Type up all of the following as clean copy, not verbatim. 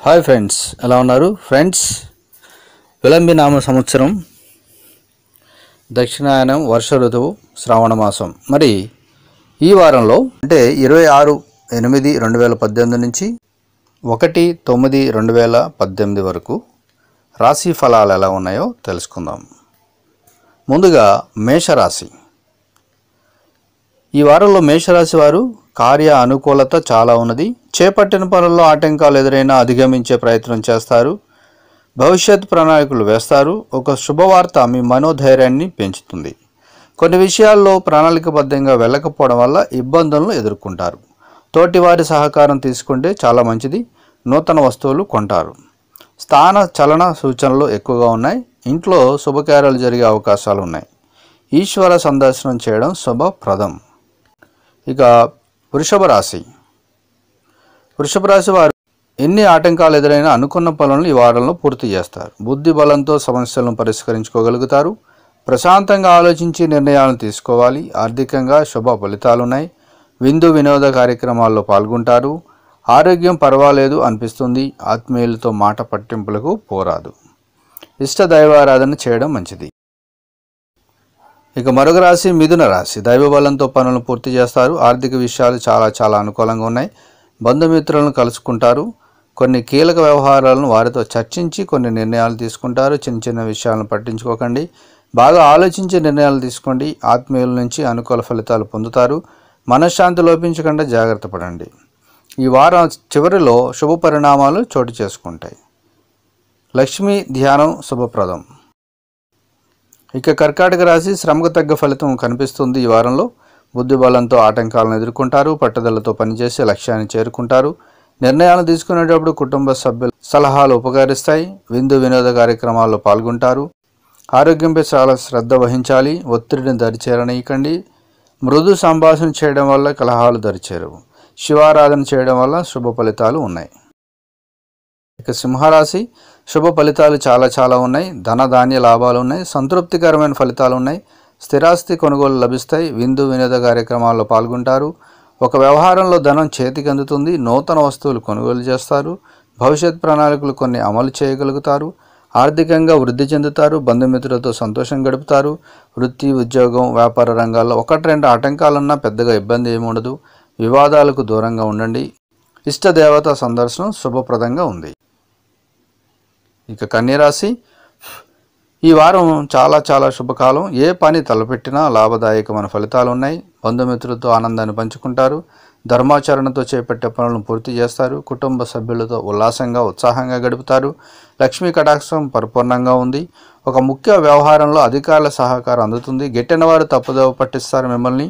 Hi friends, ఎలా ఉన్నారు friends? విలంబినామ సంవత్సరం, దక్షిణాయనం, వర్ష ఋతువు, శ్రావణ మాసం. మరి ఈ వారంలో అంటే 26/8/2018 నుంచి 1/9/2018 వరకు రాశి ఫలాలు ఎలా ఉన్నాయో తెలుసుకుందాం. ముందుగా మేషరాశి. ఈ వారంలో మేషరాశి వారు కార్య అనుకూలత చాలా ఉన్నది. చేపట్టిన పనుల్లో ఆటంకాలు ఎదురైనా అధిగమించే ప్రయత్నం చేస్తారు. భవిష్యత్ ప్రణాళికలు వేస్తారు. ఒక శుభవార్త మీ మనోధైర్యాన్ని పెంచుతుంది. కొన్ని విషయాల్లో ప్రణాళికబద్ధంగా వెళ్ళకపోవడం వల్ల ఇబ్బందులను ఎదుర్కొంటారు. తోటివారి సహకారం తీసుకుంటే చాలా మంచిది. నూతన వస్తువులు కొంటారు. స్థాన చలన సూచనలు ఎక్కువగా ఉన్నాయి. ఇంట్లో శుభకార్యాలు జరిగే అవకాశాలు ఉన్నాయి. ఈశ్వర సందర్శనం చేయడం శుభప్రదం. ఇక వృషభ రాశి. వృషభ రాశి వారు ఎన్ని ఆటంకాలు ఎదురైనా అనుకున్న పనులను ఈ వారంలో పూర్తి చేస్తారు. బుద్ధి బలంతో సమస్యలను పరిష్కరించుకోగలుగుతారు. ప్రశాంతంగా ఆలోచించి నిర్ణయాలను తీసుకోవాలి. ఆర్థికంగా శుభ ఫలితాలున్నాయి. విందు వినోద కార్యక్రమాల్లో పాల్గొంటారు. ఆరోగ్యం పర్వాలేదు అనిపిస్తుంది. ఆత్మీయులతో మాట పట్టింపులకు పోరాదు. ఇష్ట దైవారాధన చేయడం మంచిది. ఇక మరొక రాశి మిథున రాశి. దైవబలంతో పనులను పూర్తి చేస్తారు. ఆర్థిక విషయాలు చాలా అనుకూలంగా ఉన్నాయి. బంధుమిత్రులను కలుసుకుంటారు. కొన్ని కీలక వ్యవహారాలను వారితో చర్చించి కొన్ని నిర్ణయాలు తీసుకుంటారు. చిన్న విషయాలను పట్టించుకోకండి. బాగా ఆలోచించి నిర్ణయాలు తీసుకోండి. ఆత్మీయుల నుంచి అనుకూల ఫలితాలు పొందుతారు. మనశ్శాంతి లోపించకుండా జాగ్రత్త పడండి. ఈ వారం చివరిలో శుభ పరిణామాలు చోటు చేసుకుంటాయి. లక్ష్మీ ధ్యానం శుభప్రదం. ఇక కర్కాటక రాశి. శ్రమకు తగ్గ ఫలితం కనిపిస్తుంది. ఈ వారంలో బుద్ధి బలంతో ఆటంకాలను ఎదుర్కొంటారు. పట్టుదలతో పనిచేసి లక్ష్యాన్ని చేరుకుంటారు. నిర్ణయాలు తీసుకునేటప్పుడు కుటుంబ సభ్యుల సలహాలు ఉపకరిస్తాయి. విందు వినోద కార్యక్రమాల్లో పాల్గొంటారు. ఆరోగ్యంపై చాలా శ్రద్ధ వహించాలి. ఒత్తిడిని దరిచేరనీయకండి. మృదు సంభాషణ చేయడం వల్ల కలహాలు దరిచేరవు. శివారాధన చేయడం వల్ల శుభ ఫలితాలు ఉన్నాయి. ఇక సింహరాశి. శుభ ఫలితాలు చాలా ఉన్నాయి. ధనధాన్య లాభాలు ఉన్నాయి. సంతృప్తికరమైన ఫలితాలు ఉన్నాయి. స్థిరాస్తి కొనుగోలు లభిస్తాయి. విందు వినోద కార్యక్రమాల్లో పాల్గొంటారు. ఒక వ్యవహారంలో ధనం చేతికి అందుతుంది. నూతన వస్తువులు కొనుగోలు చేస్తారు. భవిష్యత్ ప్రణాళికలు కొన్ని అమలు చేయగలుగుతారు. ఆర్థికంగా వృద్ధి చెందుతారు. బంధుమిత్రులతో సంతోషం గడుపుతారు. వృత్తి, ఉద్యోగం, వ్యాపార రంగాల్లో 1-2 ఆటంకాలున్నా పెద్దగా ఇబ్బంది ఏమి ఉండదు. వివాదాలకు దూరంగా ఉండండి. ఇష్టదేవత సందర్శనం శుభప్రదంగా ఉంది. ఇక కన్యరాశి. ఈ వారం చాలా శుభకాలం. ఏ పని తలపెట్టినా లాభదాయకమైన ఫలితాలు ఉన్నాయి. బంధుమిత్రులతో ఆనందాన్ని పంచుకుంటారు. ధర్మాచరణతో చేపట్టే పనులను పూర్తి చేస్తారు. కుటుంబ సభ్యులతో ఉత్సాహంగా గడుపుతారు. లక్ష్మీ కటాక్షం పరిపూర్ణంగా ఉంది. ఒక ముఖ్య వ్యవహారంలో అధికారుల సహకారం అందుతుంది. గెట్టిన వారు తప్పుదోవ పట్టిస్తారు మిమ్మల్ని.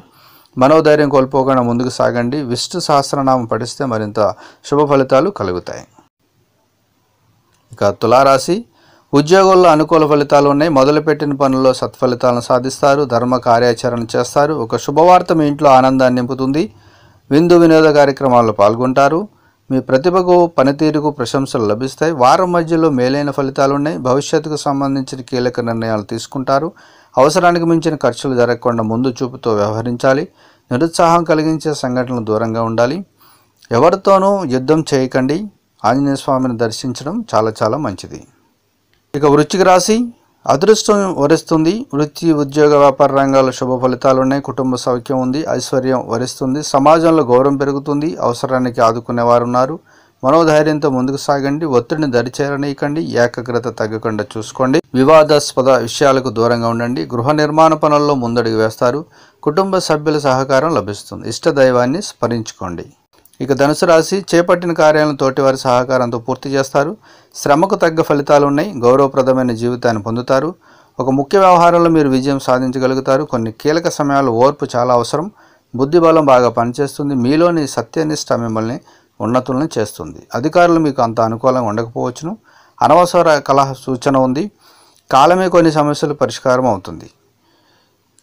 మనోధైర్యం కోల్పోకుండా ముందుకు సాగండి. విష్ణు సహస్రనామం పఠిస్తే మరింత శుభ ఫలితాలు కలుగుతాయి. ఇక తులారాశి. ఉద్యోగుల్లో అనుకూల ఫలితాలు ఉన్నాయి. మొదలుపెట్టిన పనుల్లో సత్ఫలితాలను సాధిస్తారు. ధర్మ కార్యాచరణ చేస్తారు. ఒక శుభవార్త మీ ఇంట్లో ఆనందాన్ని నింపుతుంది. విందు వినోద కార్యక్రమాల్లో పాల్గొంటారు. మీ ప్రతిభకు, పనితీరుకు ప్రశంసలు లభిస్తాయి. వారం మధ్యలో మేలైన ఫలితాలు ఉన్నాయి. భవిష్యత్తుకు సంబంధించిన కీలక నిర్ణయాలు తీసుకుంటారు. అవసరానికి మించిన ఖర్చులు జరగకుండా ముందు చూపుతో వ్యవహరించాలి. నిరుత్సాహం కలిగించే సంఘటనలు దూరంగా ఉండాలి. ఎవరితోనూ యుద్ధం చేయకండి. ఆంజనేయ స్వామిని దర్శించడం చాలా మంచిది. ఇక వృశ్చిక రాశి. అదృష్టం వరిస్తుంది. వృత్తి, ఉద్యోగ, వ్యాపార రంగాల్లో శుభ ఫలితాలు ఉన్నాయి. కుటుంబ సౌఖ్యం ఉంది. ఐశ్వర్యం వరిస్తుంది. సమాజంలో గౌరవం పెరుగుతుంది. అవసరానికి ఆదుకునేవారు ఉన్నారు. మనోధైర్యంతో ముందుకు సాగండి. ఒత్తిడిని దరిచేరనీయకండి. ఏకాగ్రత తగ్గకుండా చూసుకోండి. వివాదాస్పద విషయాలకు దూరంగా ఉండండి. గృహ నిర్మాణ పనుల్లో ముందడుగు వేస్తారు. కుటుంబ సభ్యుల సహకారం లభిస్తుంది. ఇష్ట దైవాన్ని స్మరించుకోండి. ఇక ధనుసు రాశి. చేపట్టిన కార్యాలను తోటివారి సహకారంతో పూర్తి చేస్తారు. శ్రమకు తగ్గ ఫలితాలు ఉన్నాయి. గౌరవప్రదమైన జీవితాన్ని పొందుతారు. ఒక ముఖ్య వ్యవహారంలో మీరు విజయం సాధించగలుగుతారు. కొన్ని కీలక సమయాల్లో ఓర్పు చాలా అవసరం. బుద్ధిబలం బాగా పనిచేస్తుంది. మీలోని సత్యనిష్ట మిమ్మల్ని ఉన్నతులను చేస్తుంది. అధికారులు మీకు అంత అనుకూలంగా ఉండకపోవచ్చును. అనవసర కలహ సూచన ఉంది. కాలమే కొన్ని సమస్యలు పరిష్కారం అవుతుంది.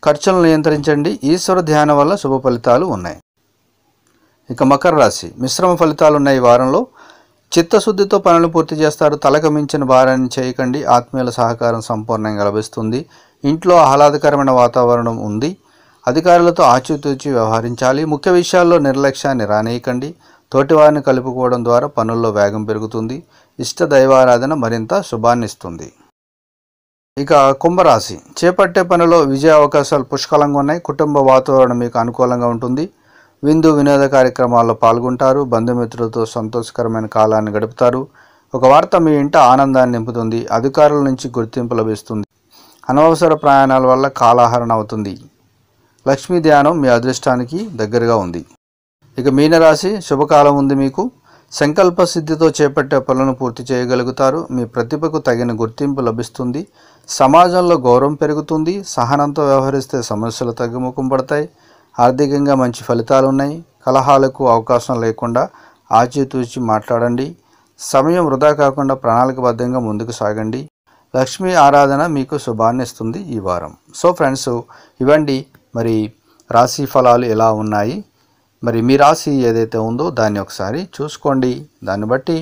ఖర్చులను నియంత్రించండి. ఈశ్వర ధ్యానం వల్ల శుభ ఫలితాలు ఉన్నాయి. ఇక మకర రాశి. మిశ్రమ ఫలితాలు ఉన్నాయి. ఈ వారంలో చిత్తశుద్ధితో పనులు పూర్తి చేస్తారు. తలకు మించిన భారాన్ని చేయకండి. ఆత్మీయుల సహకారం సంపూర్ణంగా లభిస్తుంది. ఇంట్లో ఆహ్లాదకరమైన వాతావరణం ఉంది. అధికారులతో ఆచితూచి వ్యవహరించాలి. ముఖ్య విషయాల్లో నిర్లక్ష్యాన్ని రానేయకండి. తోటివారిని కలుపుకోవడం ద్వారా పనుల్లో వేగం పెరుగుతుంది. ఇష్ట దైవారాధన మరింత శుభాన్నిస్తుంది. ఇక కుంభరాశి, చేపట్టే పనిలో విజయ అవకాశాలు పుష్కలంగా ఉన్నాయి. కుటుంబ వాతావరణం మీకు అనుకూలంగా ఉంటుంది. విందు వినోద కార్యక్రమాల్లో పాల్గొంటారు. బంధుమిత్రులతో సంతోషకరమైన కాలాన్ని గడుపుతారు. ఒక వార్త మీ ఇంట ఆనందాన్ని నింపుతుంది. అధికారుల నుంచి గుర్తింపు లభిస్తుంది. అనవసర ప్రయాణాల వల్ల కాలహరణ అవుతుంది. లక్ష్మీ ధ్యానం మీ అదృష్టానికి దగ్గరగా ఉంది. ఇక మీనరాశి, శుభకాలం ఉంది మీకు. సంకల్ప సిద్ధితో చేపట్టే పనులను పూర్తి చేయగలుగుతారు. మీ ప్రతిభకు తగిన గుర్తింపు లభిస్తుంది. సమాజంలో గౌరవం పెరుగుతుంది. సహనంతో వ్యవహరిస్తే సమస్యలు తగ్గుముఖం పడతాయి. ఆర్థికంగా మంచి ఫలితాలు ఉన్నాయి. కలహాలకు అవకాశం లేకుండా ఆచితూచి మాట్లాడండి. సమయం వృధా కాకుండా ప్రణాళికబద్ధంగా ముందుకు సాగండి. లక్ష్మీ ఆరాధన మీకు శుభాన్ని ఇస్తుంది ఈ వారం. సో ఫ్రెండ్స్, ఇవ్వండి మరి రాశి ఫలాలు ఎలా ఉన్నాయి. మరి మీ రాశి ఏదైతే ఉందో దాన్ని ఒకసారి చూసుకోండి. దాన్ని బట్టి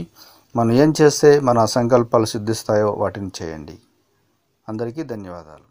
మనం ఏం చేస్తే మన సంకల్పాలు సిద్ధిస్తాయో వాటిని చేయండి. అందరికీ ధన్యవాదాలు.